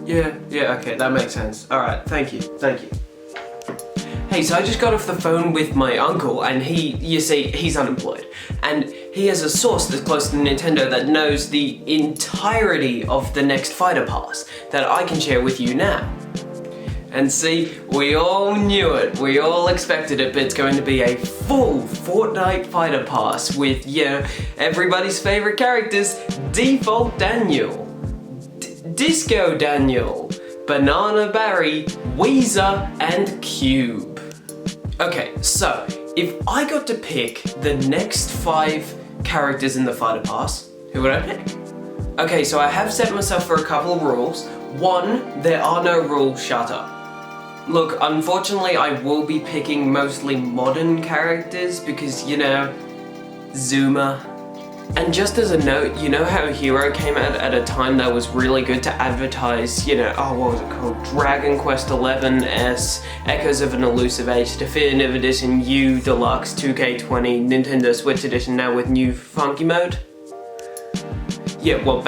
Yeah, okay, that makes sense. Alright, thank you. Hey, so I just got off the phone with my uncle, and you see, he's unemployed. And he has a source that's close to Nintendo that knows the entirety of the next Fighter Pass that I can share with you now. And see, we all knew it, we all expected it, but it's going to be a full Fortnite Fighter Pass with, everybody's favorite characters, Default Daniel, Disco Daniel, Banana Barry, Weezer, and Cube. Okay, so, if I got to pick the next 5 characters in the Fighter Pass, who would I pick? Okay, so I have set myself for a couple of rules. 1, there are no rules, shut up. Look, unfortunately I will be picking mostly modern characters because, Zuma. And just as a note, you know how Hero came out at a time that was really good to advertise, what was it called? Dragon Quest XI-S, Echoes of an Elusive Age, Definitive Edition U Deluxe 2K20, Nintendo Switch Edition now with new funky mode? Yeah, well,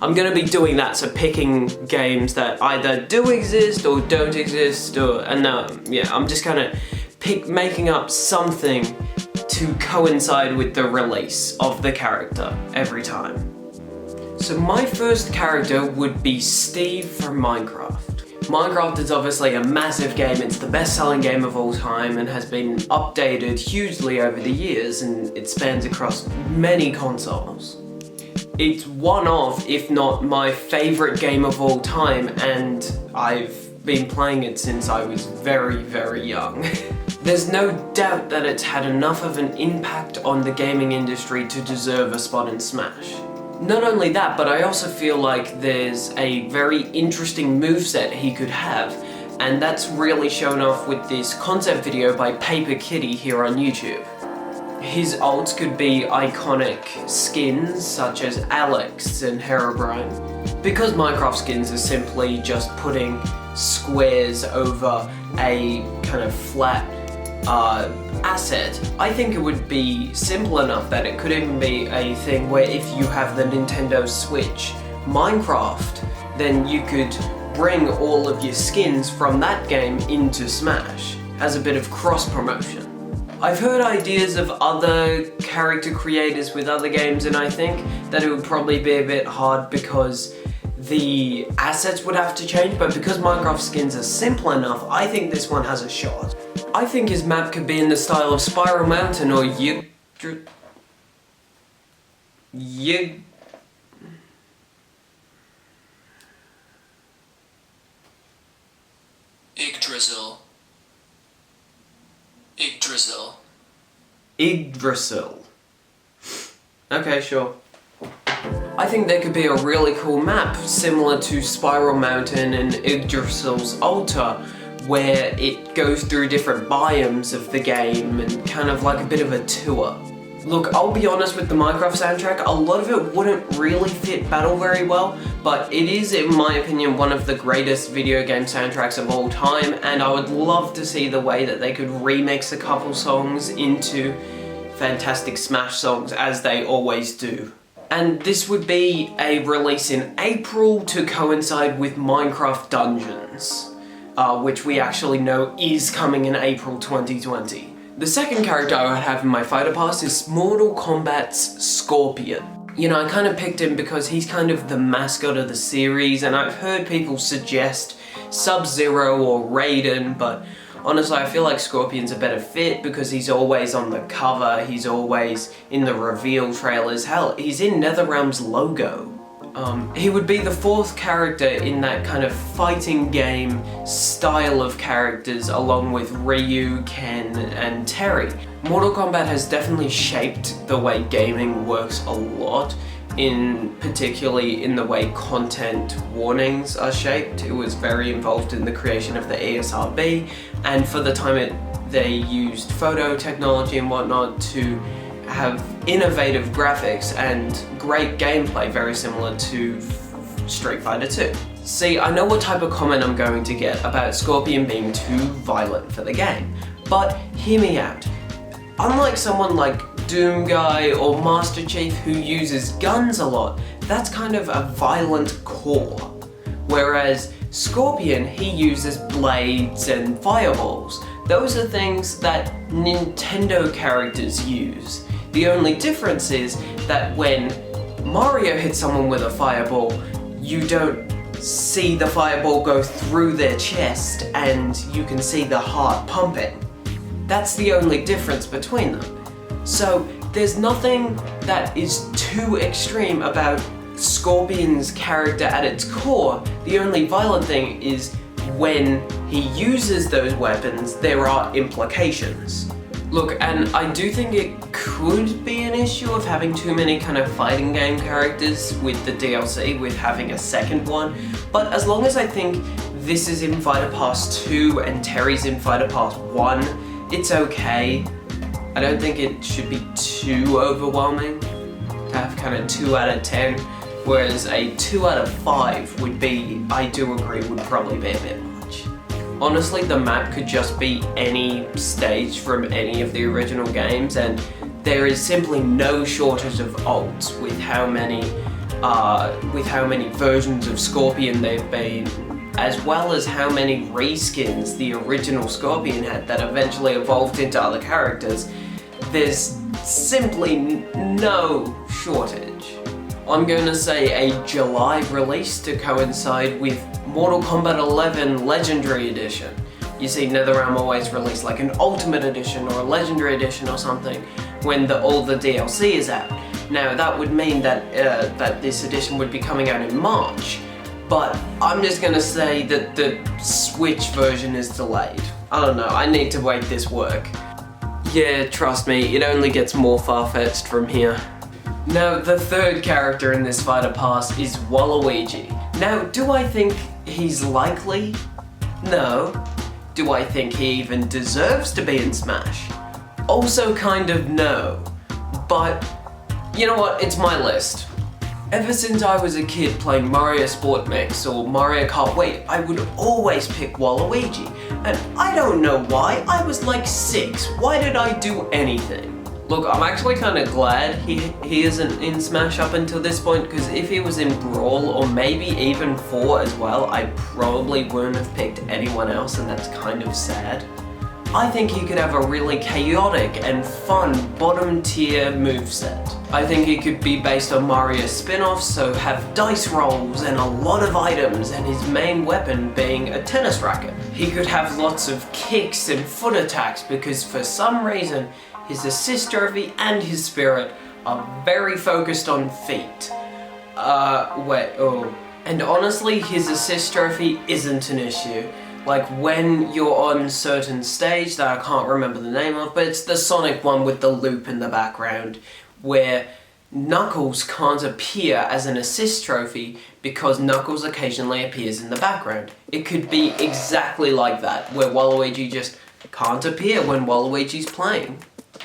I'm gonna be doing that, so picking games that either do exist or don't exist, I'm just kind of making up something to coincide with the release of the character every time. So my first character would be Steve from Minecraft. Minecraft is obviously a massive game, it's the best-selling game of all time and has been updated hugely over the years, and it spans across many consoles. It's one of, if not my favorite game of all time, and I've been playing it since I was very, very young. There's no doubt that it's had enough of an impact on the gaming industry to deserve a spot in Smash. Not only that, but I also feel like there's a very interesting moveset he could have, and that's really shown off with this concept video by Paper Kitty here on YouTube. His ults could be iconic skins such as Alex and Herobrine. Because Minecraft skins are simply just putting squares over a kind of flat asset, I think it would be simple enough that it could even be a thing where if you have the Nintendo Switch Minecraft, then you could bring all of your skins from that game into Smash as a bit of cross-promotion. I've heard ideas of other character creators with other games, and I think that it would probably be a bit hard because the assets would have to change, but because Minecraft skins are simple enough, I think this one has a shot. I think his map could be in the style of Spiral Mountain or Yggdrasil. Okay, sure. I think there could be a really cool map similar to Spiral Mountain and Yggdrasil's Altar, where it goes through different biomes of the game and kind of like a bit of a tour. Look, I'll be honest with the Minecraft soundtrack, a lot of it wouldn't really fit Battle very well, but it is, in my opinion, one of the greatest video game soundtracks of all time, and I would love to see the way that they could remix a couple songs into fantastic Smash songs, as they always do. And this would be a release in April to coincide with Minecraft Dungeons, which we actually know is coming in April 2020. The second character I would have in my Fighter Pass is Mortal Kombat's Scorpion. I kind of picked him because he's kind of the mascot of the series, and I've heard people suggest Sub-Zero or Raiden, but honestly I feel like Scorpion's a better fit because he's always on the cover, he's always in the reveal trailers, hell, he's in NetherRealm's logo. He would be the fourth character in that kind of fighting game style of characters along with Ryu, Ken, and Terry. Mortal Kombat has definitely shaped the way gaming works a lot, particularly in the way content warnings are shaped. It was very involved in the creation of the ESRB, and for the time they used photo technology and whatnot to have innovative graphics and great gameplay, very similar to Street Fighter 2. See, I know what type of comment I'm going to get about Scorpion being too violent for the game, but hear me out. Unlike someone like Doom Guy or Master Chief who uses guns a lot, that's kind of a violent core. Whereas Scorpion, he uses blades and fireballs. Those are things that Nintendo characters use. The only difference is that when Mario hits someone with a fireball, you don't see the fireball go through their chest and you can see the heart pumping. That's the only difference between them. So there's nothing that is too extreme about Scorpion's character at its core. The only violent thing is when he uses those weapons, there are implications. Look, and I do think it could be an issue of having too many kind of fighting game characters with the DLC, with having a second one, but as long as I think this is in Fighter Pass 2 and Terry's in Fighter Pass 1, it's okay. I don't think it should be too overwhelming to have kind of 2 out of 10, whereas a 2 out of 5 would be, I do agree, would probably be a bit much. Honestly, the map could just be any stage from any of the original games, and there is simply no shortage of ults with how many versions of Scorpion they've been, as well as how many reskins the original Scorpion had that eventually evolved into other characters. There's simply no shortage. I'm going to say a July release to coincide with Mortal Kombat 11 Legendary Edition. You see, NetherRealm always release like an Ultimate Edition or a Legendary Edition or something when all the DLC is out. Now that would mean that that this edition would be coming out in March, but I'm just going to say that the Switch version is delayed. I don't know, I need to make this work. Yeah, trust me, it only gets more far-fetched from here. Now, the third character in this Fighter Pass is Waluigi. Now, do I think he's likely? No. Do I think he even deserves to be in Smash? Also kind of no. But, you know what, it's my list. Ever since I was a kid playing Mario Sport Mix or Mario Kart Wii, I would always pick Waluigi. And I don't know why, I was like 6. Why did I do anything? Look, I'm actually kind of glad he isn't in Smash up until this point, because if he was in Brawl, or maybe even 4 as well, I probably wouldn't have picked anyone else, and that's kind of sad. I think he could have a really chaotic and fun bottom tier moveset. I think he could be based on Mario spin-offs, so have dice rolls and a lot of items, and his main weapon being a tennis racket. He could have lots of kicks and foot attacks, because for some reason his assist trophy and his spirit are very focused on feet. And honestly, his assist trophy isn't an issue. Like when you're on certain stage that I can't remember the name of, but it's the Sonic one with the loop in the background, where Knuckles can't appear as an assist trophy because Knuckles occasionally appears in the background. It could be exactly like that, where Waluigi just can't appear when Waluigi's playing.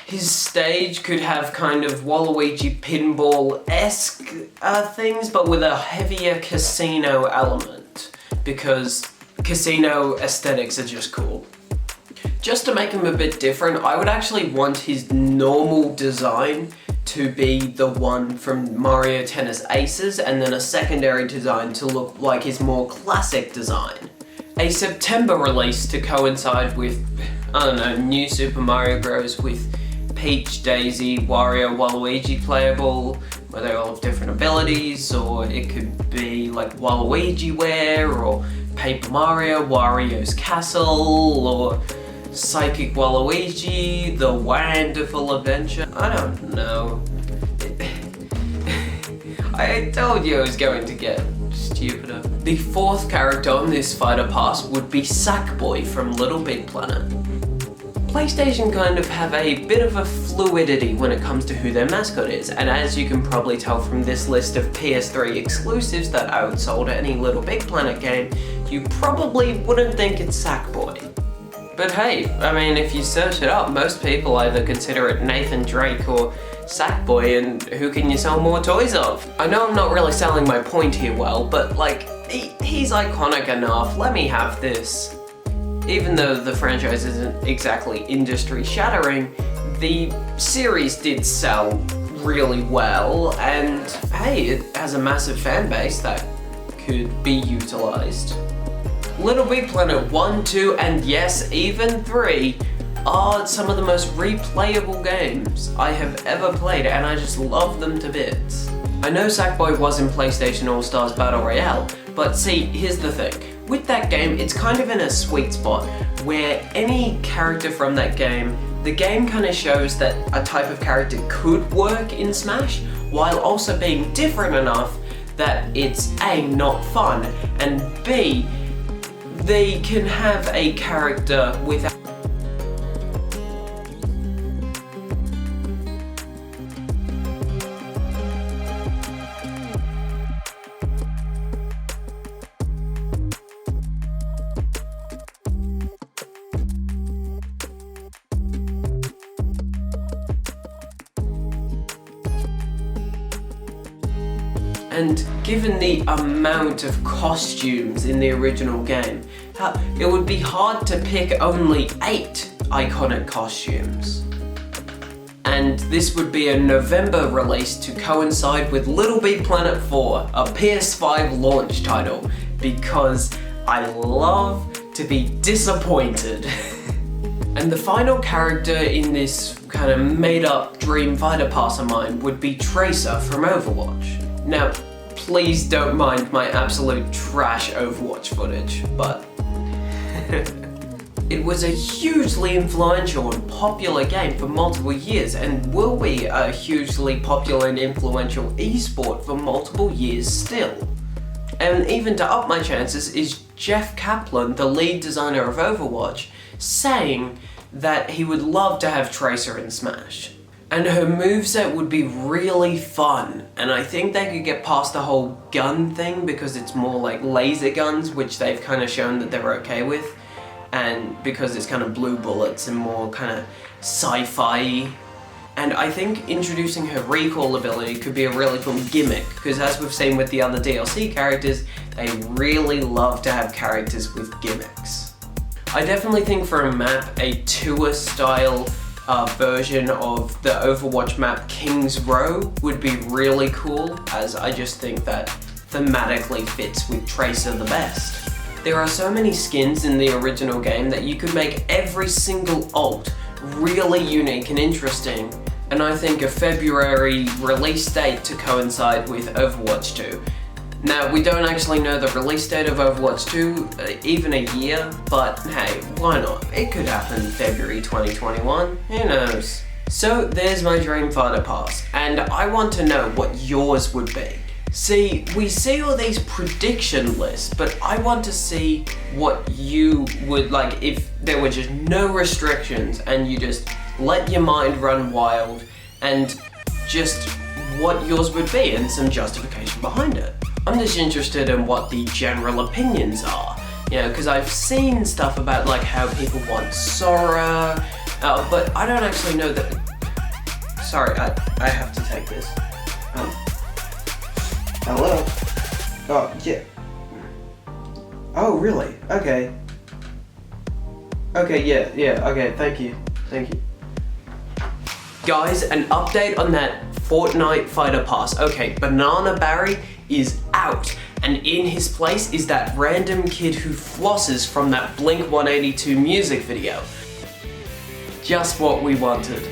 His stage could have kind of Waluigi pinball-esque things, but with a heavier casino element, because casino aesthetics are just cool. Just to make him a bit different, I would actually want his normal design to be the one from Mario Tennis Aces, and then a secondary design to look like his more classic design. A September release to coincide with, I don't know, New Super Mario Bros. With Peach, Daisy, Wario, Waluigi playable, where they all have different abilities, or it could be like Waluigi Wear, or Paper Mario, Wario's Castle, or Psychic Waluigi, The Wonderful Adventure. I don't know. I told you I was going to get stupider. The fourth character on this Fighter Pass would be Sackboy from Little Big Planet. PlayStation kind of have a bit of a fluidity when it comes to who their mascot is, and as you can probably tell from this list of PS3 exclusives that outsold any Little Big Planet game, you probably wouldn't think it's Sackboy. But hey, I mean, if you search it up, most people either consider it Nathan Drake or Sackboy, and who can you sell more toys of? I know I'm not really selling my point here well, but like, he's iconic enough, let me have this. Even though the franchise isn't exactly industry-shattering, the series did sell really well, and hey, it has a massive fan base that could be utilized. Little Big Planet 1, 2, and yes, even 3 are some of the most replayable games I have ever played, and I just love them to bits. I know Sackboy was in PlayStation All-Stars Battle Royale, but see, here's the thing. With that game, it's kind of in a sweet spot where any character from that game, the game kind of shows that a type of character could work in Smash, while also being different enough that it's A, not fun, and B, they can have a character without and given the amount of costumes in the original game, it would be hard to pick only 8 iconic costumes. And this would be a November release to coincide with Little Big Planet 4, a PS5 launch title, because I love to be disappointed. And the final character in this kind of made-up Dream Fighter Pass of mine would be Tracer from Overwatch. Now, please don't mind my absolute trash Overwatch footage, but it was a hugely influential and popular game for multiple years and will be a hugely popular and influential esport for multiple years still. And even to up my chances is Jeff Kaplan, the lead designer of Overwatch, saying that he would love to have Tracer in Smash. And her moveset would be really fun, and I think they could get past the whole gun thing because it's more like laser guns, which they've kind of shown that they're okay with, and because it's kind of blue bullets and more kind of sci-fi. And I think introducing her recall ability could be a really cool gimmick, because as we've seen with the other DLC characters, they really love to have characters with gimmicks. I definitely think for a map, a tour style version of the Overwatch map King's Row would be really cool, as I just think that thematically fits with Tracer the best. There are so many skins in the original game that you could make every single ult really unique and interesting, and I think a February release date to coincide with Overwatch 2. Now, we don't actually know the release date of Overwatch 2, even a year, but hey, why not? It could happen February 2021, who knows? So there's my Dream Fighter Pass, and I want to know what yours would be. See, we see all these prediction lists, but I want to see what you would like if there were just no restrictions and you just let your mind run wild and just what yours would be and some justification behind it. I'm just interested in what the general opinions are, you know, because I've seen stuff about like how people want Sora, but I don't actually know that. Sorry, I have to take this. Hello? Oh, yeah. Oh, really? Okay. Okay, yeah, okay, thank you. Guys, an update on that Fortnite Fighter Pass. Okay, Banana Barry is out, and in his place is that random kid who flosses from that Blink 182 music video. Just what we wanted.